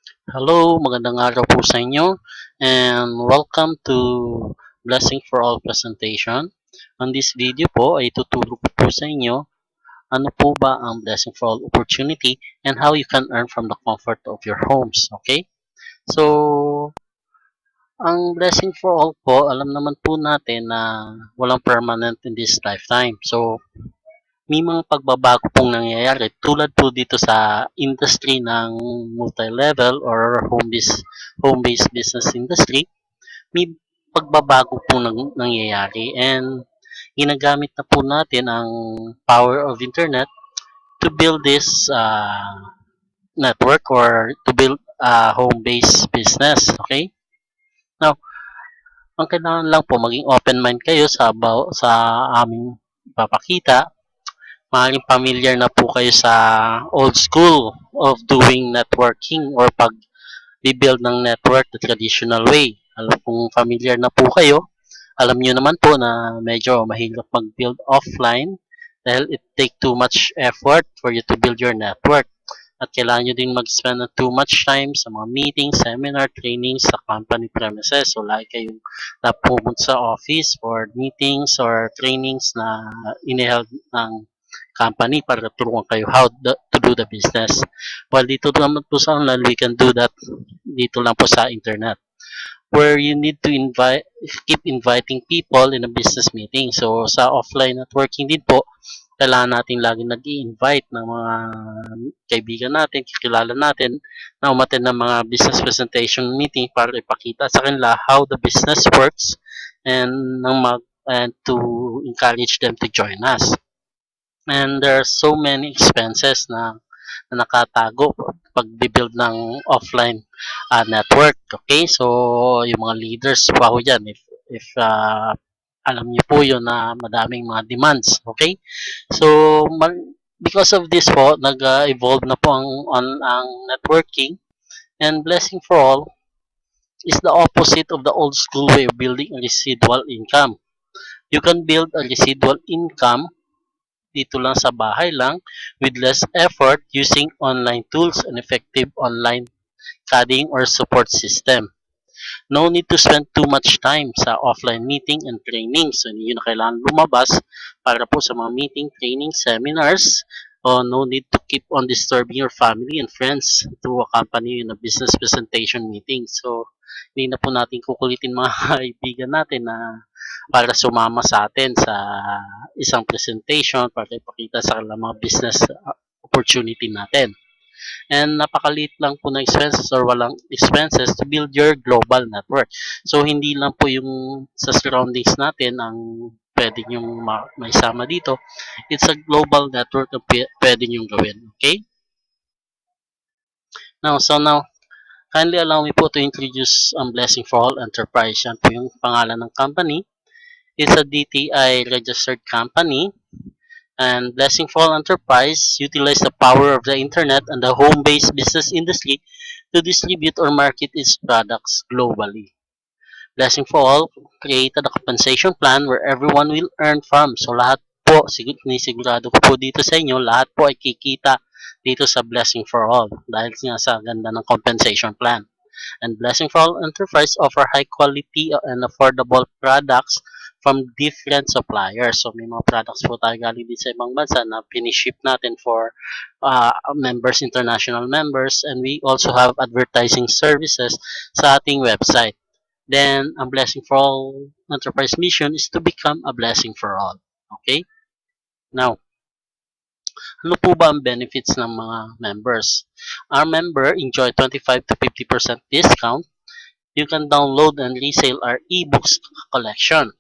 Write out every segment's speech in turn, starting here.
Hello, magandang araw po sa inyo and welcome to Blessing for All presentation. On this video po ay tuturo ko po sa inyo ano po ba ang Blessing for All opportunity and how you can earn from the comfort of your homes. Okay? So, ang Blessing for All po, alam naman po natin na walang permanent in this lifetime. So, may mga pagbabago pong nangyayari tulad po dito sa industry ng multi-level or home-based business industry. May pagbabago po nangyayari and ginagamit na po natin ang power of internet to build this network or to build a home-based business. Okay? Now, ang kailangan lang po maging open mind kayo sa aming papakita. Maaaring familiar na po kayo sa old school of doing networking or pag-build ng network the traditional way. Alam kung familiar na po kayo, alam niyo naman po na medyo mahirap mag-build offline dahil it take too much effort for you to build your network. At kailangan nyo din mag-spend ng too much time sa mga meetings, seminar, trainings sa company premises. So, like kayong napupunta sa office for meetings or trainings na iniheld ng company para turuan kayo to do the business. While dito naman po sa online, we can do that dito lang po sa internet where you need to keep inviting people in a business meeting. So, sa offline networking din po, kailangan natin lagi nag-i-invite ng mga kaibigan natin, kakilala natin na umattend ng mga business presentation meeting para ipakita sa kanila how the business works and to encourage them to join us. And there are so many expenses na nakatago pag-build ng offline network. Okay? So, yung mga leaders pa ho dyan, if alam niyo po yun na madaming mga demands. Okay? So, because of this po, nag-evolve na po ang networking and blessing for all is the opposite of the old school way of building a residual income. You can build a residual income dito lang sa bahay lang with less effort using online tools and effective online coding or support system. No need to spend too much time sa offline meeting and training. So, hindi nyo na kailangan lumabas para po sa mga meeting, training, seminars. No need to keep on disturbing your family and friends to accompany you in a business presentation meeting. So, hindi na po natin kukulitin mga kaibigan natin na para sumama sa atin sa isang presentation para ipakita sa kanila mga business opportunity natin. And napakaliit lang po na expenses or walang expenses to build your global network. So, hindi lang po yung sa surroundings natin ang pwede nyong maisama dito. It's a global network na pwede nyong gawin. Okay? Now, kindly allow me po to introduce Blessing for All Enterprise. Yan po yung pangalan ng company. It's a DTI registered company. And Blessing for All Enterprise utilize the power of the internet and the home-based business industry to distribute or market its products globally. Blessing for All created a compensation plan where everyone will earn from. So lahat po, sinisigurado ko po dito sa inyo, lahat po ay kikita dito sa Blessing for All dahil nga sa ganda ng compensation plan. And Blessing for All Enterprise offer high quality and affordable products from different suppliers. So may mga products po tayo galing din sa ibang bansa na piniship natin for members, international members, and we also have advertising services sa ating website. Then, ang Blessing for All Enterprise mission is to become a blessing for all. Okay? Now, ano po ba ang benefits ng mga members? Our member enjoy 25 to 50% discount. You can download and resell our ebooks collection.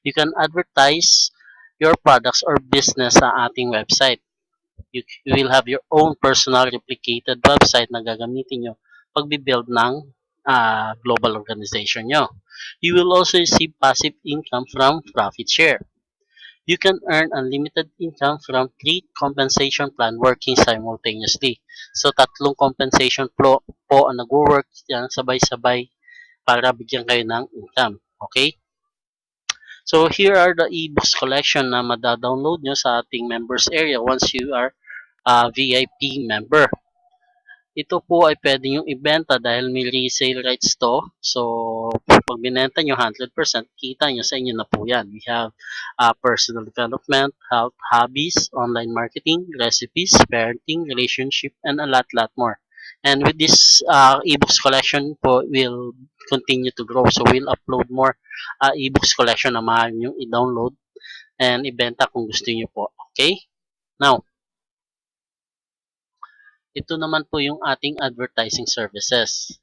You can advertise your products or business sa ating website. You will have your own personal replicated website na gagamitin nyo pag-build ng global organization nyo. You will also receive passive income from profit share. You can earn unlimited income from 3 compensation plan working simultaneously. So, tatlong compensation po ang nag-work yan sabay-sabay para bigyan kayo ng income. Okay? So, here are the ebooks collection na madadownload nyo sa ating members area once you are a VIP member. Ito po ay pwede yung ibenta dahil may resale rights to. So, pag binenta nyo 100%, kita nyo sa inyo na po yan. We have personal development, health, hobbies, online marketing, recipes, parenting, relationship, and a lot more. And with this ebooks collection po will continue to grow. So, we'll upload more ebooks collection na maaari nyo i-download and ibenta kung gusto nyo po. Okay? Now, ito naman po yung ating advertising services.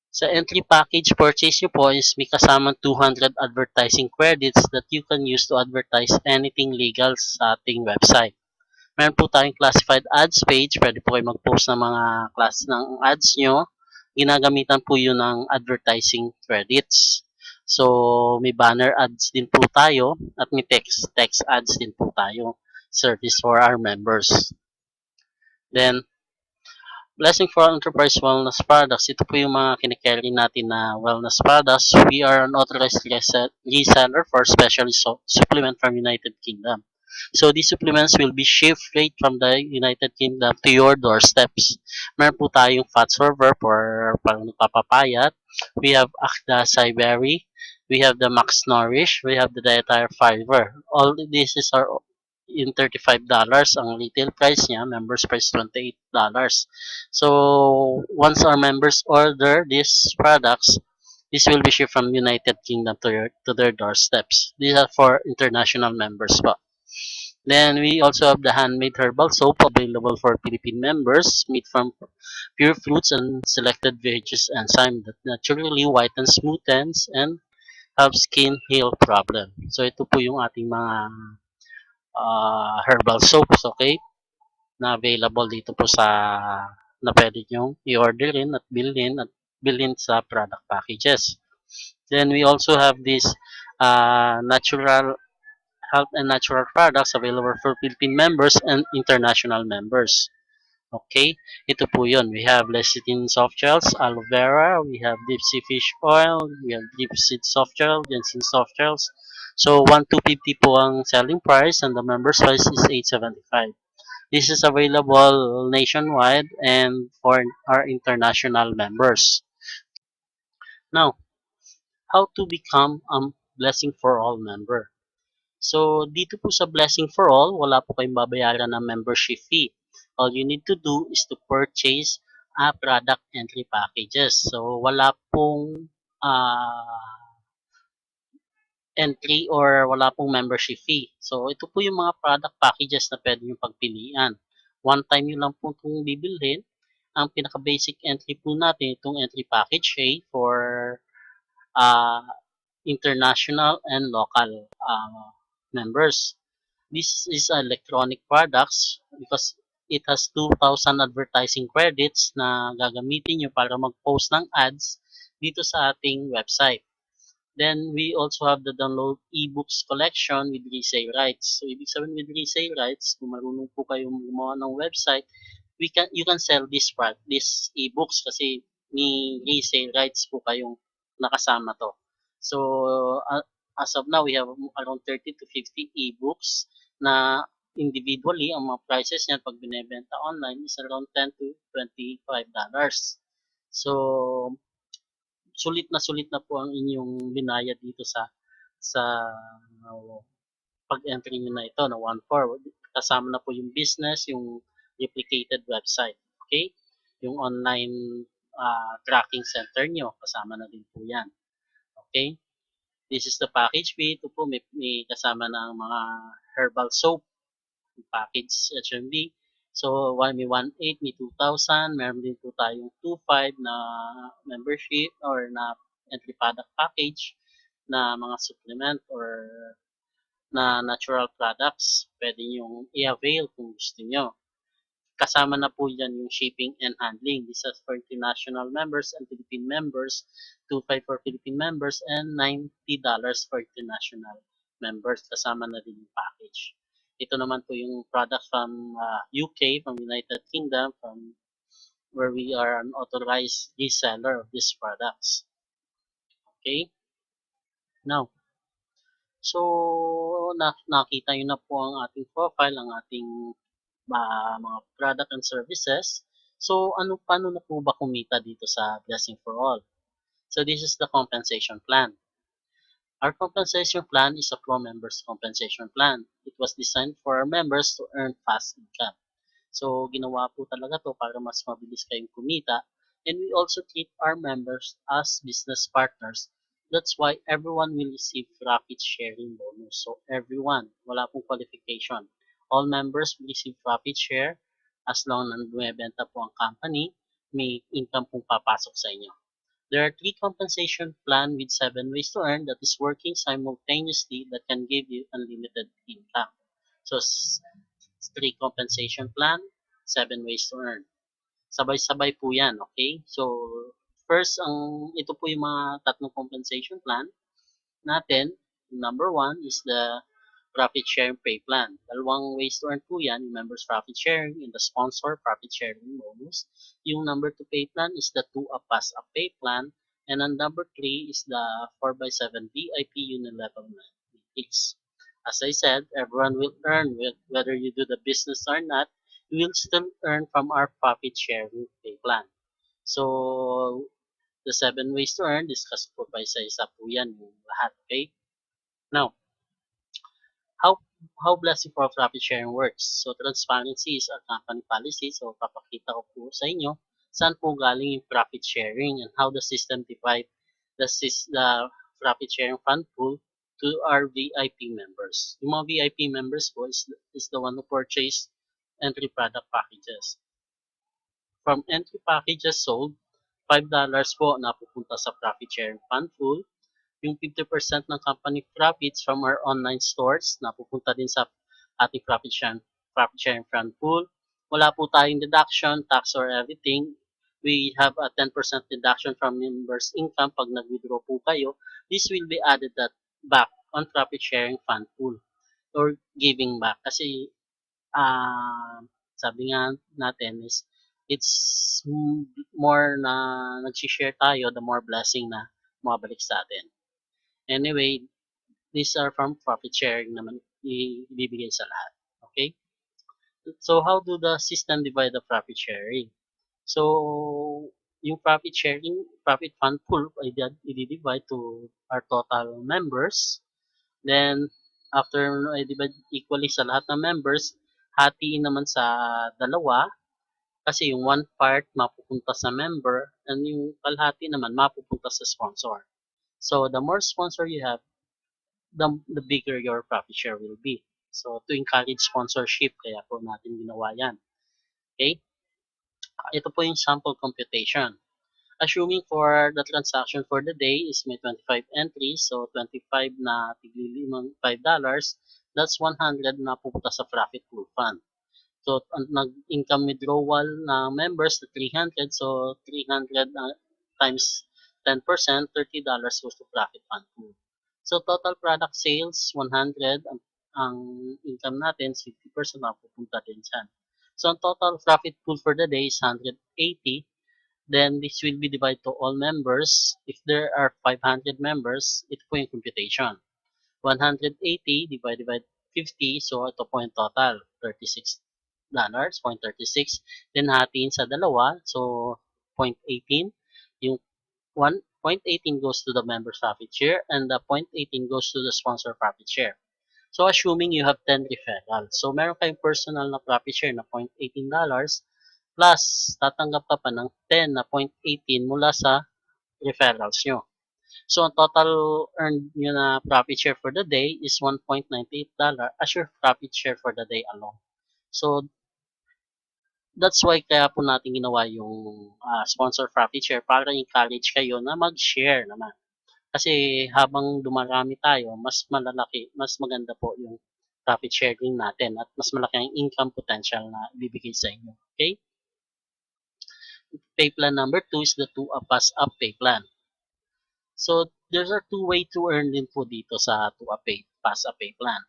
Sa entry package purchase nyo po is may kasamang 200 advertising credits that you can use to advertise anything legal sa ating website. Meron po tayong classified ads page. Pwede po kayo mag-post ng mga class ng ads nyo. Ginagamitan po yun ng advertising credits. So, may banner ads din po tayo at may text ads din po tayo. Service for our members. Then, blessing for enterprise wellness products. Ito po yung mga kinikerry natin na wellness products. We are an authorized reseller for specialty supplement from United Kingdom. So these supplements will be shipped straight from the United Kingdom to your doorsteps. Meron po tayong fat server for pang nagpapapayat. We have Acta Cyberry. We have the Max Nourish. We have the Dietary Fiber. All this is our in $35 ang retail price niya, members price $28. So once our members order these products, this will be shipped from United Kingdom to their doorsteps. These are for international members po. Then we also have the handmade herbal soap available for Philippine members, made from pure fruits and selected veggies enzyme that naturally whitens, smoothens, and helps skin heal problem. So ito po yung ating mga herbal soaps, okay? Na available dito po sa na pwede nyo i-orderin at bilhin sa product packages. Then we also have this natural health and natural products available for Philippine members and international members. Okay, ito po yun. We have lecithin soft gels, aloe vera, we have deep sea fish oil, we have deep seed soft gel, ginseng soft gels. So, 1,250 po ang selling price and the members price is 875. This is available nationwide and for our international members. Now, how to become a Blessing for All member? So, dito po sa Blessing for All, wala po kayong babayaran ng membership fee. All you need to do is to purchase product entry packages. So, wala pong entry or wala pong membership fee. So, ito po yung mga product packages na pwede nyo pagpilian. One time nyo lang po itong bibilhin. Ang pinaka-basic entry po natin, itong entry package A for uh, international and local members. This is electronic products because it has 2,000 advertising credits na gagamitin nyo para mag-post ng ads dito sa ating website. Then we also have the download ebooks collection with resale rights. So ibig sabihin with resale rights, kung marunong po kayong gumawa ng website, you can sell this ebooks kasi may resale rights po kayong nakasama to. So as of now, we have around 30 to 50 ebooks na individually, ang mga prices niyan pag binebenta online is around 10 to $25. So, sulit na po ang inyong binayad dito sa pag-entry niyo na ito na 1/4. Kasama na po yung business, yung replicated website. Okay? Yung online tracking center nyo, kasama na din po yan. Okay? This is the package fee. Ito po may kasama ng mga herbal soap package HMB. So, may 1,800, may 2,000, meron din po tayong 2,500 na membership or na entry product package na mga supplement or na natural products. Pwede nyo i-avail kung gusto nyo. Kasama na po yan yung shipping and handling. This is for international members and Philippine members, 2,500 for Philippine members, and $90 for international members. Kasama na din yung package. Ito naman po yung product from UK, from United Kingdom, from where we are an authorized reseller of these products. Okay? Now, so nakita nyo na po ang ating profile, ang ating mga product and services. So, paano na po ba kumita dito sa Blessing for All? So, this is the compensation plan. Our compensation plan is a pro members compensation plan. It was designed for our members to earn fast income. So, ginawa po talaga to para mas mabilis kayong kumita. And we also treat our members as business partners. That's why everyone will receive profit sharing bonus. So, everyone, wala pong qualification. All members will receive profit share as long na bumibenta po ang company, may income pong papasok sa inyo. There are three compensation plan with 7 ways to earn that is working simultaneously that can give you unlimited income. So, three compensation plan, 7 ways to earn. Sabay-sabay po yan, okay? So, first, ito po yung mga tatlong compensation plan natin. Number one is the profit sharing pay plan. Dalawang ways to earn po yan, yung members profit sharing and the sponsor profit sharing bonus. Yung number 2 pay plan is the 2 up pass up pay plan. And ang number 3 is the 4x7 VIP unilevel matrix. As I said, everyone will earn whether you do the business or not. You will still earn from our profit sharing pay plan. So, the 7 ways to earn, discuss po pa isa-isa po yan yung lahat, okay? Now, how how Blessing for Profit Sharing works. So, transparency is our company policy. So, papakita ko po sa inyo saan po galing yung profit sharing and how the system divide the profit sharing fund pool to our VIP members. Yung mga VIP members po is the one who purchase entry product packages. From entry packages sold, $5 po napupunta sa profit sharing fund pool. Yung 50% ng company profits from our online stores napupunta din sa ating profit sharing fund pool. Wala po tayong deduction, tax or everything. We have a 10% deduction from members' income pag nag-withdraw po kayo. This will be added back on profit sharing fund pool or giving back. Kasi sabi nga natin is it's more na nag-share tayo, the more blessing na mabalik sa atin. Anyway, these are from profit sharing naman ibibigay sa lahat. Okay? So, how do the system divide the profit sharing? So, yung profit sharing, profit fund pool, i-divide to our total members. Then, after i-divide equally sa lahat ng members, hatiin naman sa dalawa kasi yung one part mapupunta sa member and yung kalahati naman mapupunta sa sponsor. So, the more sponsor you have, the bigger your profit share will be. So, to encourage sponsorship, kaya po natin ginawa yan. Okay? Ito po yung sample computation. Assuming for the transaction for the day is may 25 entries, so 25 na tiglilimang $5, that's 100 na pupunta sa profit pool fund. So, nag-income withdrawal na members na 300, so 300 times 10%, $30 goes to profit fund pool. So, total product sales, 100. Ang income natin, 50% mapupunta din dyan. So, ang total profit pool for the day is 180. Then, this will be divided to all members. If there are 500 members, ito po yung computation. 180 divided by 50, so ito po yung total, $36, 0.36. Then, hatiin sa dalawa, so 0.18. Yung 1.18 goes to the member's profit share and the 0.18 goes to the sponsor profit share. So, assuming you have 10 referrals. So, meron kayong personal na profit share na $0.18 plus tatanggap ka pa ng 10 na 0.18 mula sa referrals nyo. So, ang total earned nyo na profit share for the day is $1.98 as your profit share for the day alone. So, that's why kaya po natin ginawa yung sponsor profit share para encourage kayo na mag-share naman. Kasi habang dumarami tayo, mas malalaki, mas maganda po yung profit sharing natin at mas malaki ang income potential na ibibigay sa inyo. Okay? Pay plan number 2 is the 2 pass up pay plan. So, there's a 2 way to earn din po dito sa 2 pass up pay plan.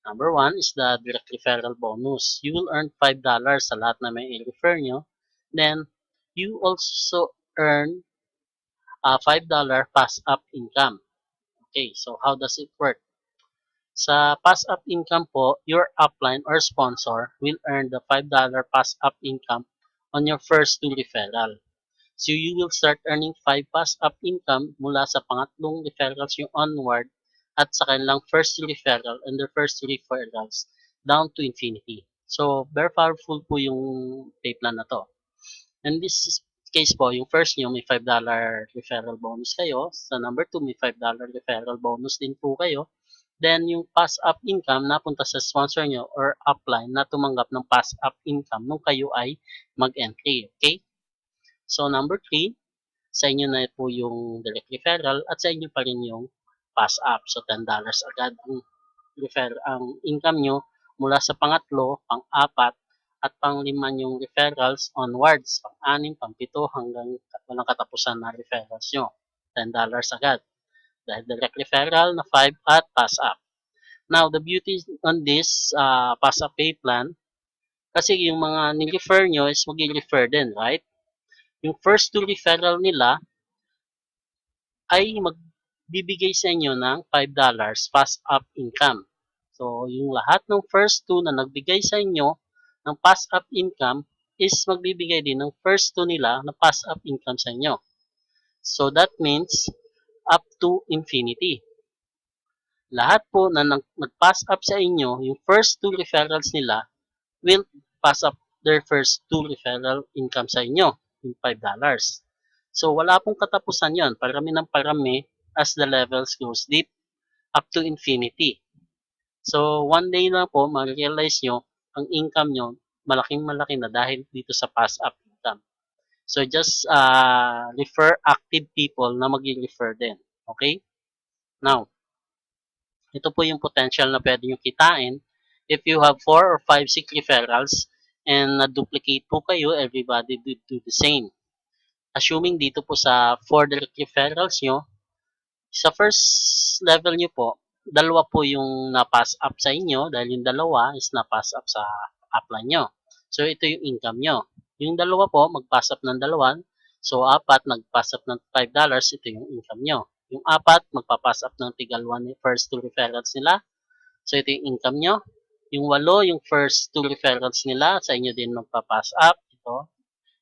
Number 1 is the direct referral bonus. You will earn $5 sa lahat na may i-refer nyo. Then, you also earn $5 pass-up income. Okay, so how does it work? Sa pass-up income po, your upline or sponsor will earn the $5 pass-up income on your first 2 referral. So you will start earning 5 pass-up income mula sa pangatlong referrals yung onward at sa kanilang first referral and their first referrals down to infinity. So, very powerful po yung pay plan na to. In this case po, yung first nyo, may $5 referral bonus kayo. Sa number 2, may $5 referral bonus din po kayo. Then, yung pass-up income napunta sa sponsor nyo or upline na tumanggap ng pass-up income nung kayo ay mag-entry. Okay? So, number 3, sa inyo na po yung direct referral at sa inyo pa rin yung pass-up. So, $10 agad ang income nyo mula sa pangatlo, pang-apat, at pang-lima yung referrals onwards, pang-anim, pang-pito, hanggang walang katapusan na referrals nyo. $10 agad. Dahil direct referral na 5 at pass-up. Now, the beauty on this pass-up pay plan, kasi yung mga ni-refer nyo is mag-refer din, right? Yung first 2 referral nila ay magbibigay sa inyo ng $5 pass-up income. So, yung lahat ng first 2 na nagbigay sa inyo ng pass-up income is magbibigay din ng first 2 nila na pass-up income sa inyo. So, that means up to infinity. Lahat po na nag-pass up sa inyo, yung first 2 referrals nila will pass up their first 2 referral income sa inyo, yung $5. So, wala pong katapusan yon. Parami ng parami as the levels goes deep up to infinity. So, one day na po, ma-realize nyo, ang income nyo, malaking-malaki na dahil dito sa pass-up income. So, just refer active people na mag-refer din. Okay? Now, ito po yung potential na pwede nyo kitain. If you have 4 or 5, 6 referrals and na-duplicate po kayo, everybody do the same. Assuming dito po sa 4 direct referrals nyo, sa first level nyo po, dalawa po yung na-pass up sa inyo dahil yung dalawa is na-pass up sa upline nyo. So, ito yung income nyo. Yung dalawa po, mag-pass up ng dalawan. So, 4, nag-pass up ng $5, ito yung income nyo. Yung 4, magpa-pass up ng tigalwan first 2 referrals nila. So, ito yung income nyo. Yung 8, yung first 2 referrals nila, sa inyo din magpa-pass up. Ito.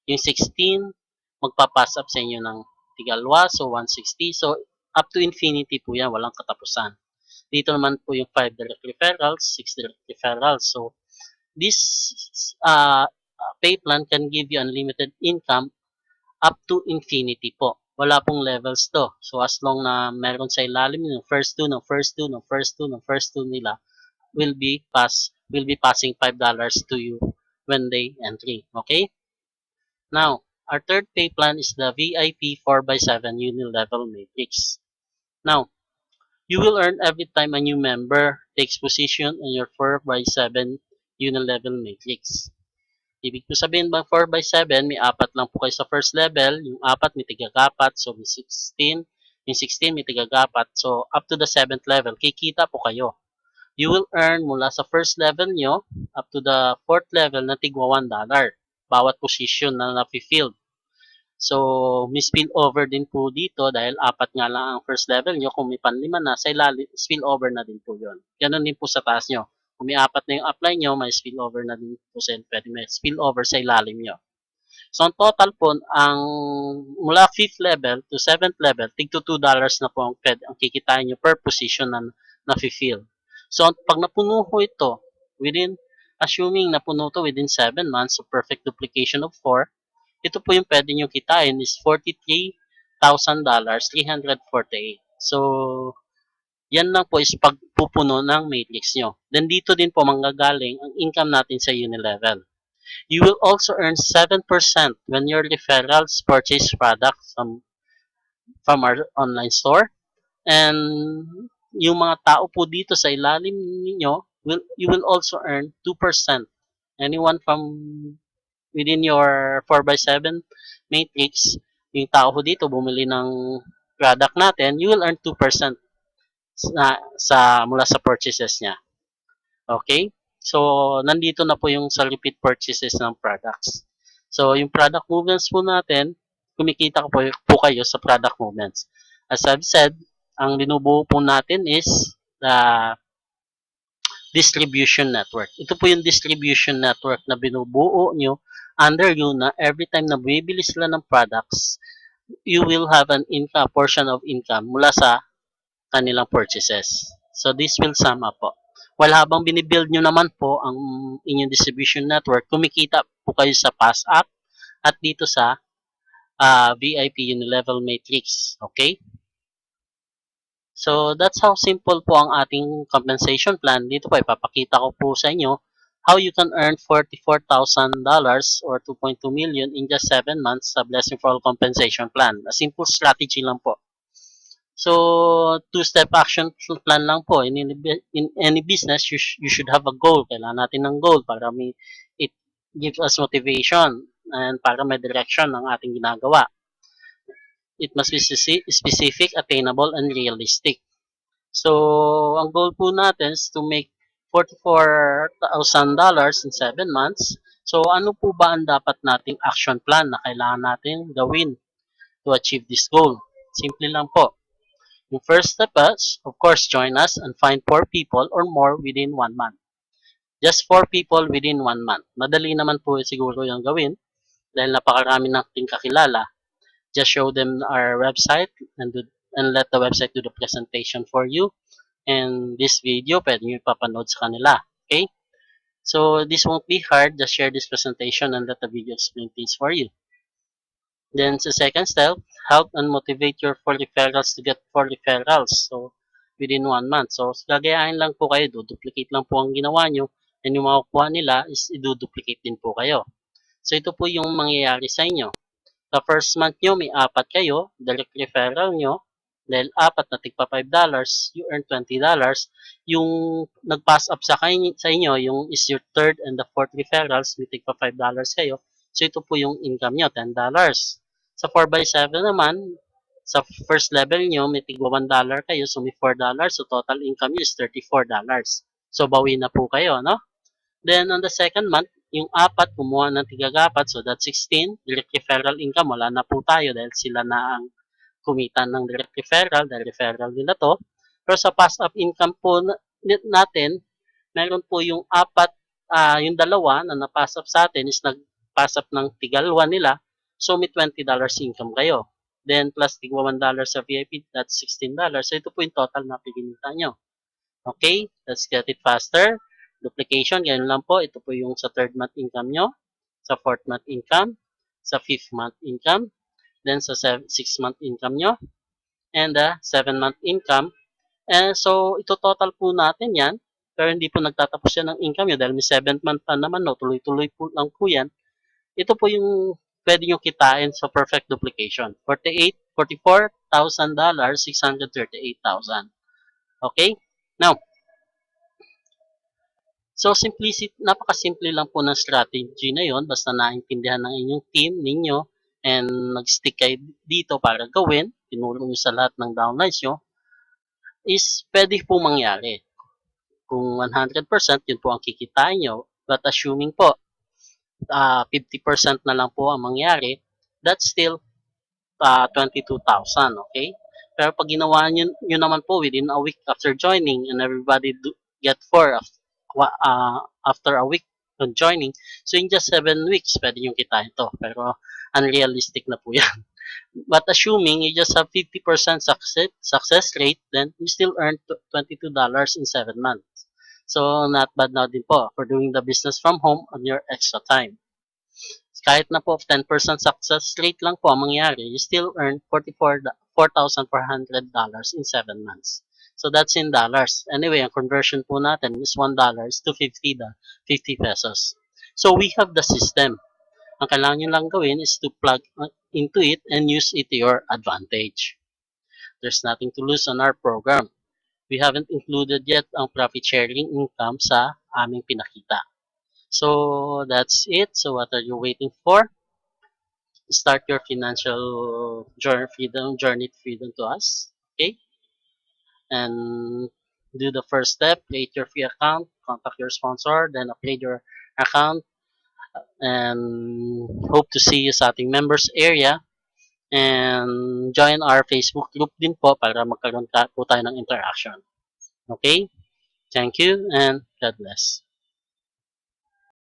Yung 16, magpa-pass up sa inyo ng tigalwa. So, 160. So, up to infinity po yan. Walang katapusan. Dito naman po yung 5 direct referrals, 6 direct referrals. So, this pay plan can give you unlimited income up to infinity po. Wala pong levels to. So, as long na meron sa ilalim yung first 2, first 2 nila will be passing $5 to you when they entry. Okay? Now, our third pay plan is the VIP 4x7 Unilevel Matrix. Now, you will earn every time a new member takes position on your 4x7 Unilevel Matrix. Ibig po sabihin bang 4x7, may 4 lang po kayo sa first level, yung 4 may tigagapat, so may 16, yung 16 may tigagapat, so up to the 7th level, kikita po kayo. You will earn mula sa first level nyo up to the 4th level na tigwa $1 bawat position na na-field. So, may spill over din po dito dahil 4 nga lang ang first level nyo. Kung may panlima na, sa ilalim, spill over na din po yun. Ganon din po sa taas nyo. Kung may 4 na yung upline nyo, may spill over na din po sa pwede may spill over sa ilalim nyo. So, ang total po, ang mula 5th level to 7th level, tig to $2 na po ang kikitain nyo per position na na-fill. So, pag napuno ko ito, assuming napuno to within 7 months, so perfect duplication of 4, ito po yung pwede nyo kitain is $43,000, 348. So, yan lang po is pagpupuno ng matrix nyo. Then, dito din po manggagaling ang income natin sa Unilevel. You will also earn 7% when your referrals purchase products from our online store. And yung mga tao po dito sa ilalim ninyo, you will also earn 2%. Anyone from within your 4x7 matrix, yung tao po dito bumili ng product natin, you will earn 2% mula sa purchases niya. Okay? So, nandito na po yung sa repeat purchases ng products. So, yung product movements po natin, kumikita po kayo sa product movements. As I've said, ang binubuo po natin is the distribution network. Ito po yung distribution network na binubuo nyo under you na every time na bumibili sila ng products, you will have an income, portion of income mula sa kanilang purchases. So this will sum up po. While habang binibuild nyo naman po ang inyong distribution network, kumikita po kayo sa Pass App at dito sa VIP Unilevel Matrix. Okay? So that's how simple po ang ating compensation plan. Dito po ipapakita ko po sa inyo how you can earn $44,000 or 2.2 million in just 7 months sa Blessing for All compensation plan. A simple strategy lang po. So, two-step action plan lang po. In any business, you should have a goal. Kailangan natin ng goal para it gives us motivation and para may direction ang ating ginagawa. It must be specific, attainable, and realistic. So, ang goal po natin is to make $44,000 in 7 months. So, ano po ba ang dapat nating action plan na kailangan natin gawin to achieve this goal? Simple lang po. Yung first step is, of course, join us and find 4 people or more within 1 month. Just 4 people within 1 month. Madali naman po siguro yung gawin dahil napakarami nating kakilala. Just show them our website and let the website do the presentation for you. And this video, pwede nyo ipapanood sa kanila. Okay? So, this won't be hard. Just share this presentation and let the video explain things for you. Then, sa second step, help and motivate your 4 referrals to get 4 referrals. So, within 1 month. So, gagayahin lang po kayo. Duplicate lang po ang ginawa nyo. And yung makukuha nila is i-duplicate din po kayo. So, ito po yung mangyayari sa inyo. Sa first month nyo, may 4 kayo. Direct referral nyo. Dahil 4 na tigpa $5, you earn $20. Yung nag-pass up sa inyo, yung is your third and the fourth referrals, may tigpa $5 kayo. So, ito po yung income nyo, $10. Sa 4x7 naman, sa first level nyo, may tigwa $1 kayo, so may $4. So, total income nyo is $34. So, bawi na po kayo, no? Then, on the second month, yung 4, kumuha ng tigagapat, so that's 16. Direct referral income, wala na po tayo dahil sila na ang kumita ng direct referral, dahil referral nila to. Pero sa pass-up income po natin, meron po yung 4, yung 2 na na-pass up sa atin is nag-pass up ng tigalwa nila. So, may $20 income kayo. Then, plus tigwa $1 sa VIP, that's $16. So, ito po yung total na piginita nyo. Okay? Let's get it faster. Duplication, ganyan lang po. Ito po yung sa third month income nyo, sa fourth month income, sa fifth month income, then sa 6th month income nyo, and the 7 month income. And so, ito total po natin yan. Pero hindi po nagtatapos yan ng income nyo dahil may 7th month pa naman, no? Tuloy-tuloy po lang po yan. Ito po yung pwede nyo kitain sa perfect duplication. $44,000, $638,000. Okay? Now, so napakasimple lang po ng strategy na yon basta naintindihan ng inyong team ninyo and nag-stick kayo dito para gawin, tinulong nyo sa lahat ng downlines nyo, is pwede po mangyari. Kung 100%, yun po ang kikitain nyo. But assuming po, 50% na lang po ang mangyari, that's still 22,000, okay? Pero pag ginawa nyo naman po within a week after joining and everybody get 4 after a week of joining, so in just 7 weeks, pwede nyo kitain ito. Pero unrealistic na po yan. But assuming you just have 50% success rate, then you still earn $22 in 7 months. So, not bad na din po for doing the business from home on your extra time. Kahit na po 10% success rate lang po ang mangyari, you still earn $4,400 in 7 months. So, that's in dollars. Anyway, ang conversion po natin is $1 to 50 pesos. So, we have the system. Ang kailangan nyo lang gawin is to plug into it and use it to your advantage. There's nothing to lose on our program. We haven't included yet ang profit sharing income sa aming pinakita. So, that's it. So, what are you waiting for? Start your financial journey freedom to us. Okay? And do the first step, create your free account, contact your sponsor, then upgrade your account, and hope to see you sa ating members area. And join our Facebook group din po para magkaroon po tayo ng interaction. Okay? Thank you and God bless.